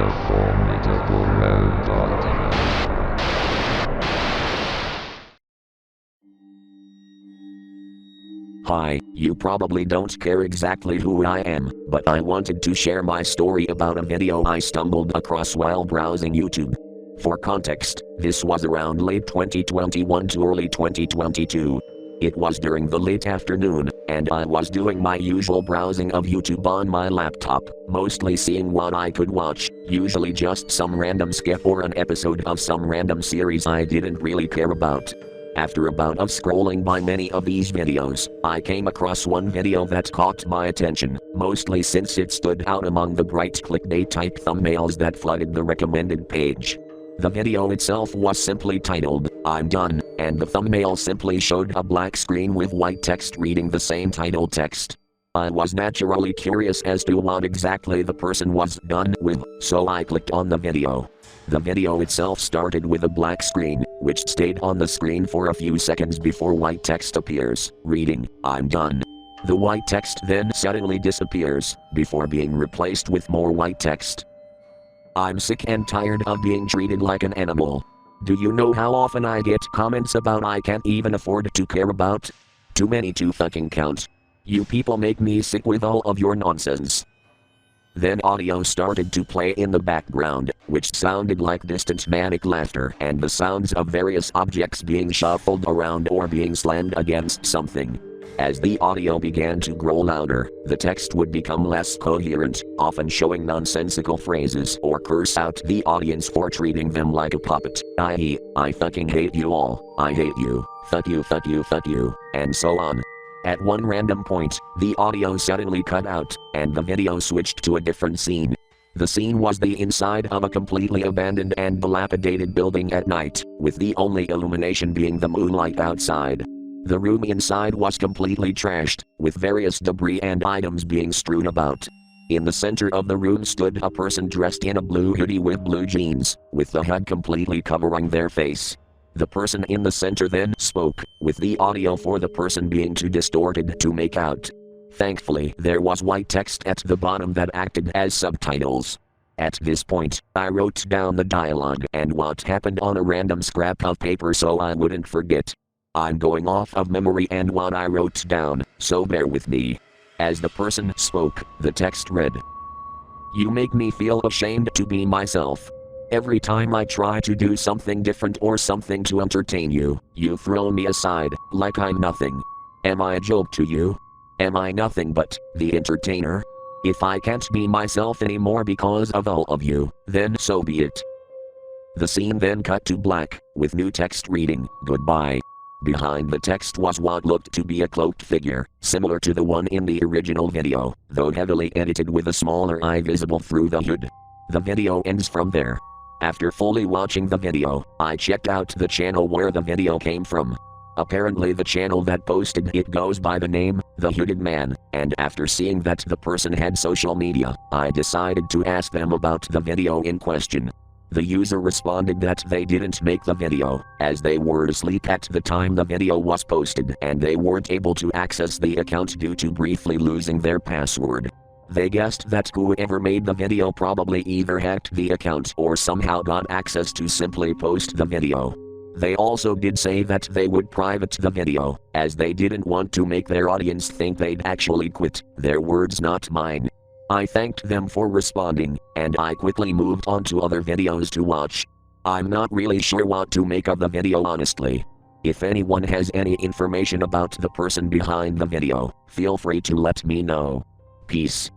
the formidable robot. Hi, you probably don't care exactly who I am, but I wanted to share my story about a video I stumbled across while browsing YouTube. For context, this was around late 2021 to early 2022. It was during the late afternoon, and I was doing my usual browsing of YouTube on my laptop, mostly seeing what I could watch, usually just some random skip or an episode of some random series I didn't really care about. After a bout of scrolling by many of these videos, I came across one video that caught my attention, mostly since it stood out among the bright clickbait type thumbnails that flooded the recommended page. The video itself was simply titled, "I'm Done," and the thumbnail simply showed a black screen with white text reading the same title text. I was naturally curious as to what exactly the person was done with, so I clicked on the video. The video itself started with a black screen, which stayed on the screen for a few seconds before white text appears, reading, "I'm done." The white text then suddenly disappears, before being replaced with more white text. I'm sick and tired of being treated like an animal. Do you know how often I get comments about I can't even afford to care about? Too many to fucking count. You people make me sick with all of your nonsense. Then audio started to play in the background, which sounded like distant manic laughter and the sounds of various objects being shuffled around or being slammed against something. As the audio began to grow louder, the text would become less coherent, often showing nonsensical phrases or curse out the audience for treating them like a puppet, i.e., "I fucking hate you all, I hate you, fuck you, fuck you, fuck you," and so on. At one random point, the audio suddenly cut out, and the video switched to a different scene. The scene was the inside of a completely abandoned and dilapidated building at night, with the only illumination being the moonlight outside. The room inside was completely trashed, with various debris and items being strewn about. In the center of the room stood a person dressed in a blue hoodie with blue jeans, with the hood completely covering their face. The person in the center then spoke, with the audio for the person being too distorted to make out. Thankfully, there was white text at the bottom that acted as subtitles. At this point, I wrote down the dialogue and what happened on a random scrap of paper so I wouldn't forget. I'm going off of memory and what I wrote down, so bear with me. As the person spoke, the text read, "You make me feel ashamed to be myself. Every time I try to do something different or something to entertain you, you throw me aside, like I'm nothing. Am I a joke to you? Am I nothing but the entertainer? If I can't be myself anymore because of all of you, then so be it." The scene then cut to black, with new text reading, "Goodbye." Behind the text was what looked to be a cloaked figure, similar to the one in the original video, though heavily edited with a smaller eye visible through the hood. The video ends from there. After fully watching the video, I checked out the channel where the video came from. Apparently the channel that posted it goes by the name, TheHoodedMan, and after seeing that the person had social media, I decided to ask them about the video in question. The user responded that they didn't make the video, as they were asleep at the time the video was posted and they weren't able to access the account due to briefly losing their password. They guessed that whoever made the video probably either hacked the account or somehow got access to simply post the video. They also did say that they would private the video, as they didn't want to make their audience think they'd actually quit, their words not mine. I thanked them for responding, and I quickly moved on to other videos to watch. I'm not really sure what to make of the video honestly. If anyone has any information about the person behind the video, feel free to let me know. Peace.